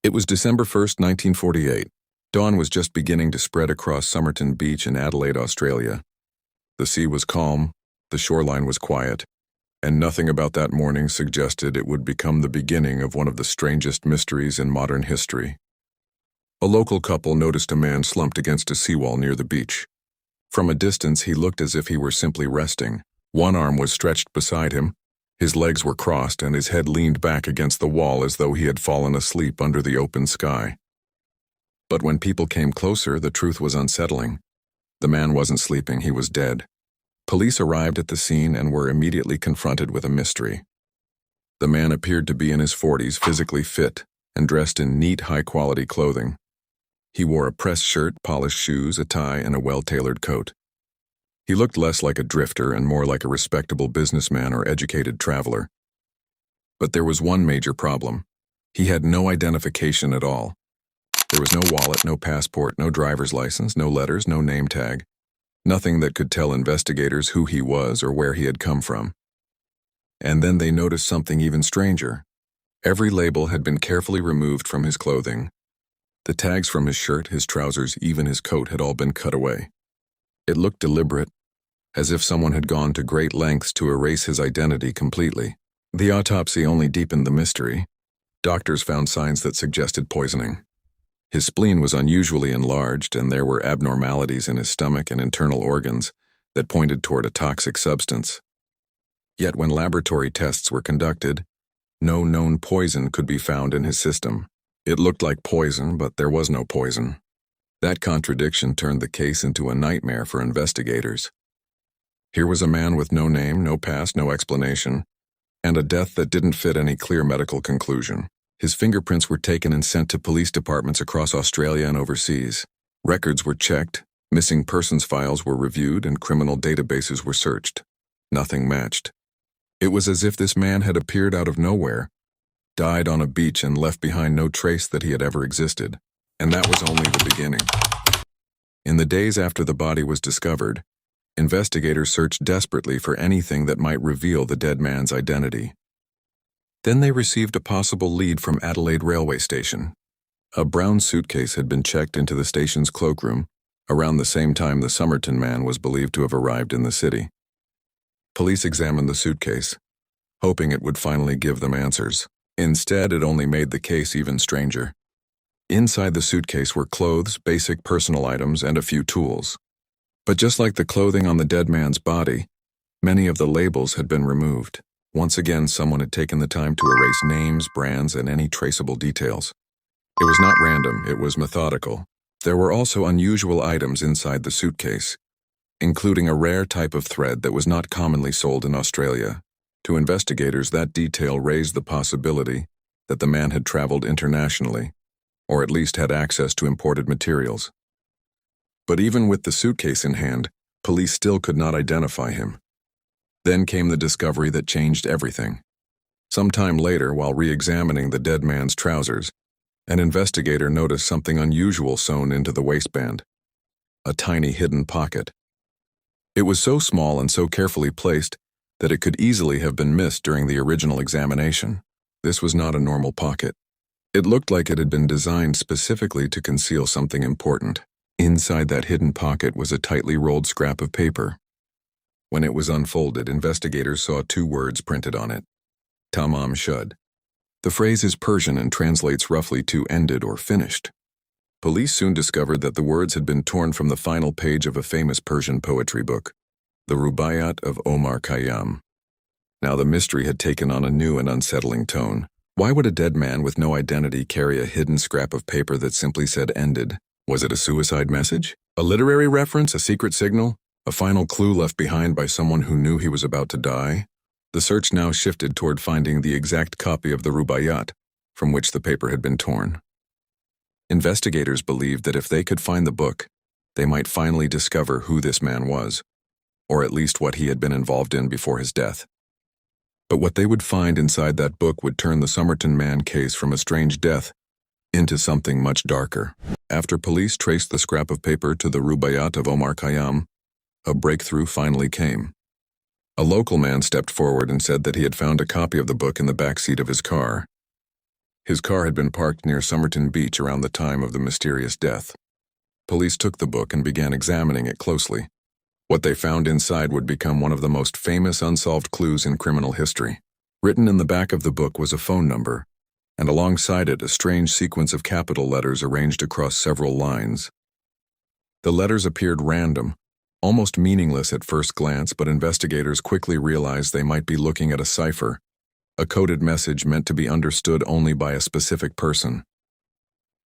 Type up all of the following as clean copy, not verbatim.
It was December 1st, 1948. Dawn was just beginning to spread across Somerton Beach in Adelaide, Australia. The sea was calm, the shoreline was quiet, and nothing about that morning suggested it would become the beginning of one of the strangest mysteries in modern history. A local couple noticed a man slumped against a seawall near the beach. From a distance, he looked as if he were simply resting. One arm was stretched beside him, his legs were crossed, and his head leaned back against the wall as though he had fallen asleep under the open sky. But when people came closer, the truth was unsettling. The man wasn't sleeping, he was dead. Police arrived at the scene and were immediately confronted with a mystery. The man appeared to be in his 40s, physically fit, and dressed in neat, high-quality clothing. He wore a pressed shirt, polished shoes, a tie, and a well-tailored coat. He looked less like a drifter and more like a respectable businessman or educated traveler. But there was one major problem. He had no identification at all. There was no wallet, no passport, no driver's license, no letters, no name tag. Nothing that could tell investigators who he was or where he had come from. And then they noticed something even stranger. Every label had been carefully removed from his clothing. The tags from his shirt, his trousers, even his coat had all been cut away. It looked deliberate, as if someone had gone to great lengths to erase his identity completely. The autopsy only deepened the mystery. Doctors found signs that suggested poisoning. His spleen was unusually enlarged, and there were abnormalities in his stomach and internal organs that pointed toward a toxic substance. Yet when laboratory tests were conducted, no known poison could be found in his system. It looked like poison, but there was no poison. That contradiction turned the case into a nightmare for investigators. Here was a man with no name, no past, no explanation, and a death that didn't fit any clear medical conclusion. His fingerprints were taken and sent to police departments across Australia and overseas. Records were checked, missing persons files were reviewed, and criminal databases were searched. Nothing matched. It was as if this man had appeared out of nowhere, died on a beach, and left behind no trace that he had ever existed. And that was only the beginning. In the days after the body was discovered, investigators searched desperately for anything that might reveal the dead man's identity. Then they received a possible lead from Adelaide railway station. A brown suitcase had been checked into the station's cloakroom around the same time the Somerton Man was believed to have arrived in the city. Police examined the suitcase, hoping it would finally give them answers. Instead, it only made the case even stranger. Inside the suitcase were clothes, basic personal items, and a few tools. But just like the clothing on the dead man's body, many of the labels had been removed. Once again, someone had taken the time to erase names, brands, and any traceable details. It was not random, it was methodical. There were also unusual items inside the suitcase, including a rare type of thread that was not commonly sold in Australia. To investigators, that detail raised the possibility that the man had traveled internationally, or at least had access to imported materials. But even with the suitcase in hand, police still could not identify him. Then came the discovery that changed everything. Sometime later, while re-examining the dead man's trousers, an investigator noticed something unusual sewn into the waistband. A tiny hidden pocket. It was so small and so carefully placed that it could easily have been missed during the original examination. This was not a normal pocket. It looked like it had been designed specifically to conceal something important. Inside that hidden pocket was a tightly rolled scrap of paper. When it was unfolded, investigators saw two words printed on it: Tamam Shud. The phrase is Persian and translates roughly to ended or finished. Police soon discovered that the words had been torn from the final page of a famous Persian poetry book, the Rubaiyat of Omar Khayyam. Now the mystery had taken on a new and unsettling tone. Why would a dead man with no identity carry a hidden scrap of paper that simply said ended? Was it a suicide message? A literary reference? A secret signal? A final clue left behind by someone who knew he was about to die? The search now shifted toward finding the exact copy of the Rubaiyat from which the paper had been torn. Investigators believed that if they could find the book, they might finally discover who this man was, or at least what he had been involved in before his death. But what they would find inside that book would turn the Somerton Man case from a strange death into something much darker. After police traced the scrap of paper to the Rubaiyat of Omar Khayyam, a breakthrough finally came. A local man stepped forward and said that he had found a copy of the book in the back seat of his car. His car had been parked near Somerton Beach around the time of the mysterious death. Police took the book and began examining it closely. What they found inside would become one of the most famous unsolved clues in criminal history. Written in the back of the book was a phone number, and alongside it a strange sequence of capital letters arranged across several lines. The letters appeared random, almost meaningless at first glance, but investigators quickly realized they might be looking at a cipher, a coded message meant to be understood only by a specific person.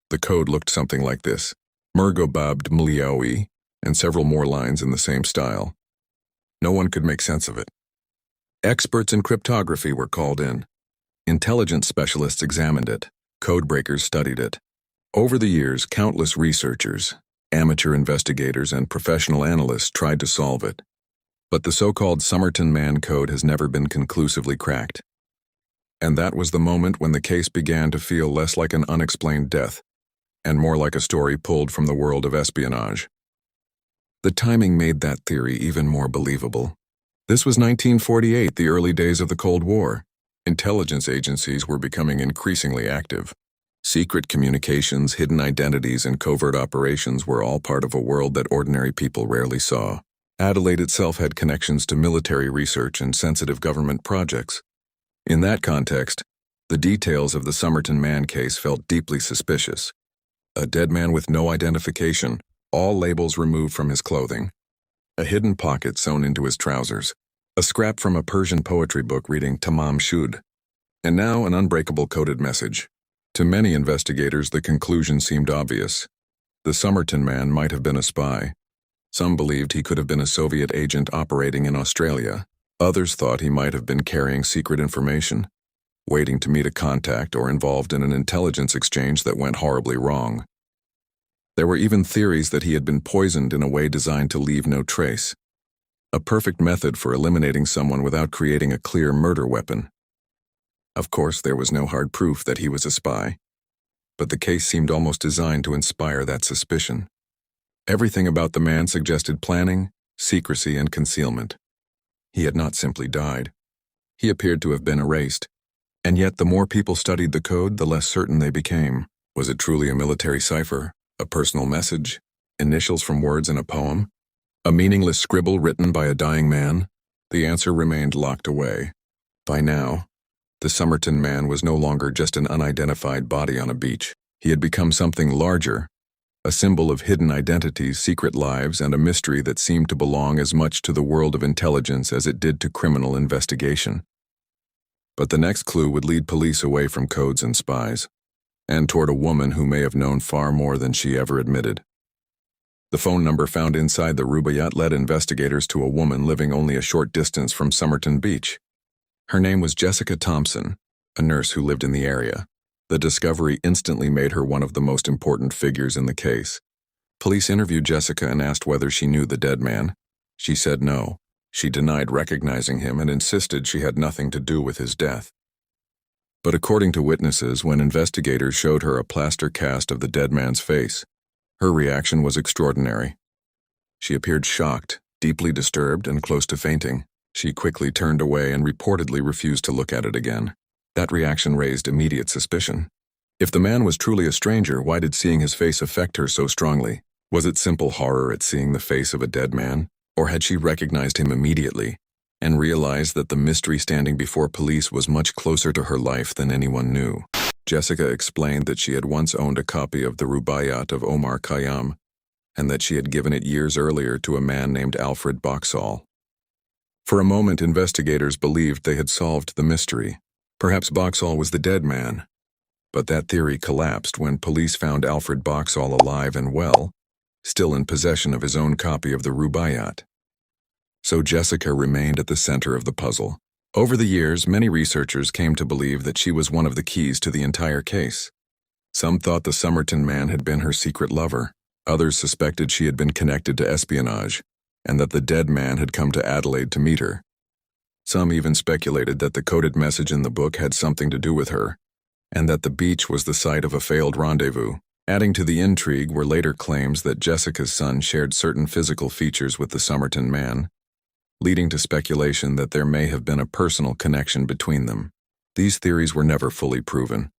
The code looked something like this: Mergobabd Mliawi, and several more lines in the same style. No one could make sense of it. Experts in cryptography were called in. Intelligence specialists examined it. Codebreakers studied it. Over the years, countless researchers, amateur investigators, and professional analysts tried to solve it. But the so-called Somerton Man code has never been conclusively cracked. And that was the moment when the case began to feel less like an unexplained death, and more like a story pulled from the world of espionage. The timing made that theory even more believable. This was 1948, the early days of the Cold War. Intelligence agencies were becoming increasingly active. Secret communications, hidden identities, and covert operations were all part of a world that ordinary people rarely saw. Adelaide itself had connections to military research and sensitive government projects. In that context, the details of the Somerton Man case felt deeply suspicious. A dead man with no identification, all labels removed from his clothing, a hidden pocket sewn into his trousers, a scrap from a Persian poetry book reading Tamam Shud, and now an unbreakable coded message. To many investigators, the conclusion seemed obvious. The Somerton Man might have been a spy. Some believed he could have been a Soviet agent operating in Australia. Others thought he might have been carrying secret information, waiting to meet a contact, or involved in an intelligence exchange that went horribly wrong. There were even theories that he had been poisoned in a way designed to leave no trace. A perfect method for eliminating someone without creating a clear murder weapon. Of course, there was no hard proof that he was a spy, but the case seemed almost designed to inspire that suspicion. Everything about the man suggested planning, secrecy, and concealment. He had not simply died. He appeared to have been erased. And yet the more people studied the code, the less certain they became. Was it truly a military cipher? A personal message? Initials from words in a poem? A meaningless scribble written by a dying man? The answer remained locked away. By now, the Somerton Man was no longer just an unidentified body on a beach. He had become something larger, a symbol of hidden identities, secret lives, and a mystery that seemed to belong as much to the world of intelligence as it did to criminal investigation. But the next clue would lead police away from codes and spies, and toward a woman who may have known far more than she ever admitted. The phone number found inside the Rubaiyat led investigators to a woman living only a short distance from Somerton Beach. Her name was Jessica Thompson, a nurse who lived in the area. The discovery instantly made her one of the most important figures in the case. Police interviewed Jessica and asked whether she knew the dead man. She said no. She denied recognizing him and insisted she had nothing to do with his death. But according to witnesses, when investigators showed her a plaster cast of the dead man's face, her reaction was extraordinary. She appeared shocked, deeply disturbed, and close to fainting. She quickly turned away and reportedly refused to look at it again. That reaction raised immediate suspicion. If the man was truly a stranger, why did seeing his face affect her so strongly? Was it simple horror at seeing the face of a dead man? Or had she recognized him immediately and realized that the mystery standing before police was much closer to her life than anyone knew? Jessica explained that she had once owned a copy of the Rubaiyat of Omar Khayyam, and that she had given it years earlier to a man named Alfred Boxall. For a moment, investigators believed they had solved the mystery. Perhaps Boxall was the dead man. But that theory collapsed when police found Alfred Boxall alive and well, still in possession of his own copy of the Rubaiyat. So Jessica remained at the center of the puzzle. Over the years, many researchers came to believe that she was one of the keys to the entire case. Some thought the Somerton Man had been her secret lover. Others suspected she had been connected to espionage, and that the dead man had come to Adelaide to meet her. Some even speculated that the coded message in the book had something to do with her, and that the beach was the site of a failed rendezvous. Adding to the intrigue were later claims that Jessica's son shared certain physical features with the Somerton Man, leading to speculation that there may have been a personal connection between them. These theories were never fully proven,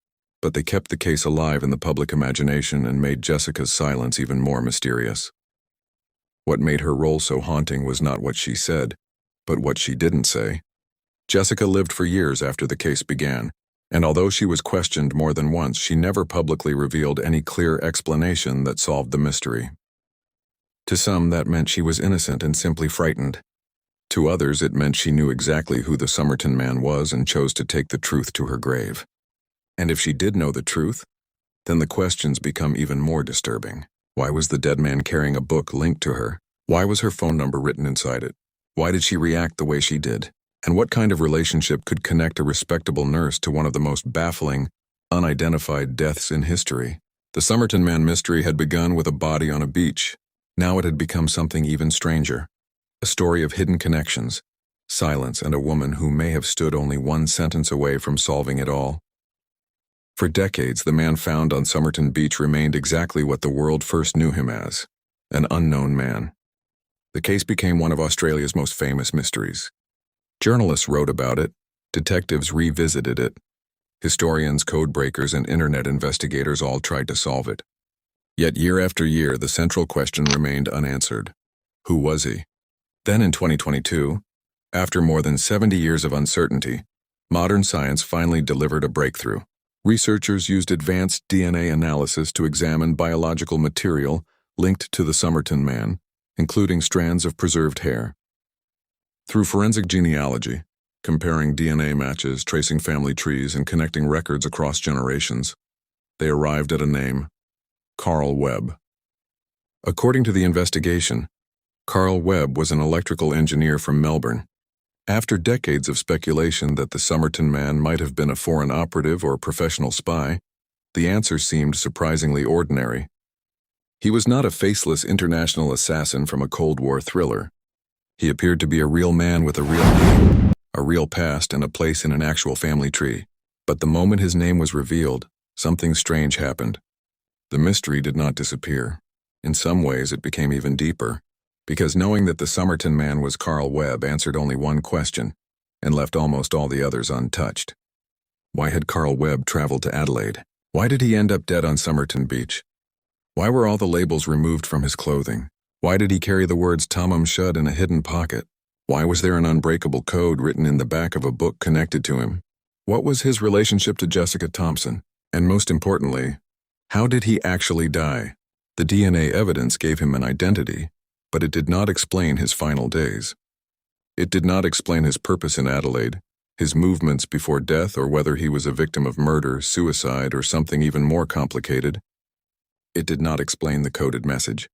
but they kept the case alive in the public imagination and made Jessica's silence even more mysterious. What made her role so haunting was not what she said, but what she didn't say. Jessica lived for years after the case began, and although she was questioned more than once, she never publicly revealed any clear explanation that solved the mystery. To some, that meant she was innocent and simply frightened. To others, it meant she knew exactly who the Somerton Man was and chose to take the truth to her grave. And if she did know the truth, then the questions become even more disturbing. Why was the dead man carrying a book linked to her? Why was her phone number written inside it? Why did she react the way she did? And what kind of relationship could connect a respectable nurse to one of the most baffling, unidentified deaths in history? The Somerton Man mystery had begun with a body on a beach. Now it had become something even stranger. A story of hidden connections, silence, and a woman who may have stood only one sentence away from solving it all. For decades, the man found on Somerton Beach remained exactly what the world first knew him as, an unknown man. The case became one of Australia's most famous mysteries. Journalists wrote about it, detectives revisited it, historians, codebreakers, and internet investigators all tried to solve it. Yet year after year, the central question remained unanswered. Who was he? Then in 2022, after more than 70 years of uncertainty, modern science finally delivered a breakthrough. Researchers used advanced DNA analysis to examine biological material linked to the Somerton Man, including strands of preserved hair. Through forensic genealogy, comparing DNA matches, tracing family trees, and connecting records across generations, they arrived at a name: Carl Webb. According to the investigation, Carl Webb was an electrical engineer from Melbourne. After decades of speculation that the Somerton Man might have been a foreign operative or professional spy, the answer seemed surprisingly ordinary. He was not a faceless international assassin from a Cold War thriller. He appeared to be a real man with a real name, a real past, and a place in an actual family tree. But the moment his name was revealed, something strange happened. The mystery did not disappear. In some ways, it became even deeper, because knowing that the Somerton Man was Carl Webb answered only one question and left almost all the others untouched. Why had Carl Webb traveled to Adelaide? Why did he end up dead on Somerton Beach? Why were all the labels removed from his clothing? Why did he carry the words Tamam Shud in a hidden pocket? Why was there an unbreakable code written in the back of a book connected to him? What was his relationship to Jessica Thompson? And most importantly, how did he actually die? The DNA evidence gave him an identity, but it did not explain his final days. It did not explain his purpose in Adelaide, his movements before death, or whether he was a victim of murder, suicide, or something even more complicated. It did not explain the coded message.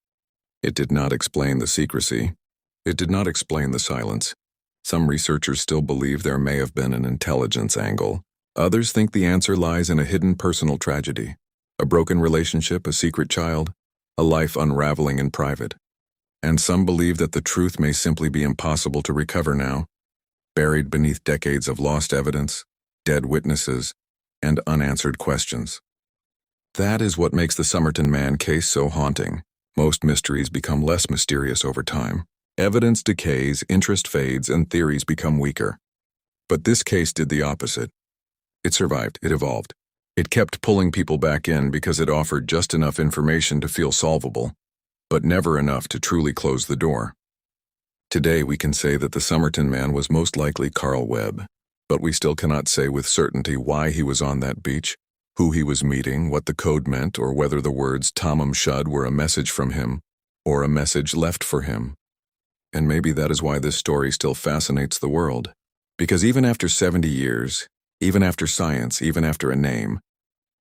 It did not explain the secrecy. It did not explain the silence. Some researchers still believe there may have been an intelligence angle. Others think the answer lies in a hidden personal tragedy, a broken relationship, a secret child, a life unraveling in private. And some believe that the truth may simply be impossible to recover now, buried beneath decades of lost evidence, dead witnesses, and unanswered questions. That is what makes the Somerton Man case so haunting. Most mysteries become less mysterious over time. Evidence decays, interest fades, and theories become weaker. But this case did the opposite. It survived, it evolved. It kept pulling people back in because it offered just enough information to feel solvable, but never enough to truly close the door. Today we can say that the Somerton Man was most likely Carl Webb, but we still cannot say with certainty why he was on that beach, who he was meeting, what the code meant, or whether the words Tamam Shud were a message from him, or a message left for him. And maybe that is why this story still fascinates the world. Because even after 70 years, even after science, even after a name,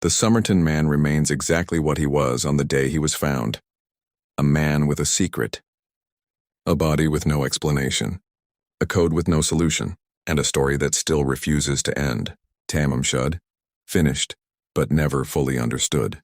the Somerton Man remains exactly what he was on the day he was found. A man with a secret. A body with no explanation. A code with no solution. And a story that still refuses to end. Tamam Shud. Finished, but never fully understood.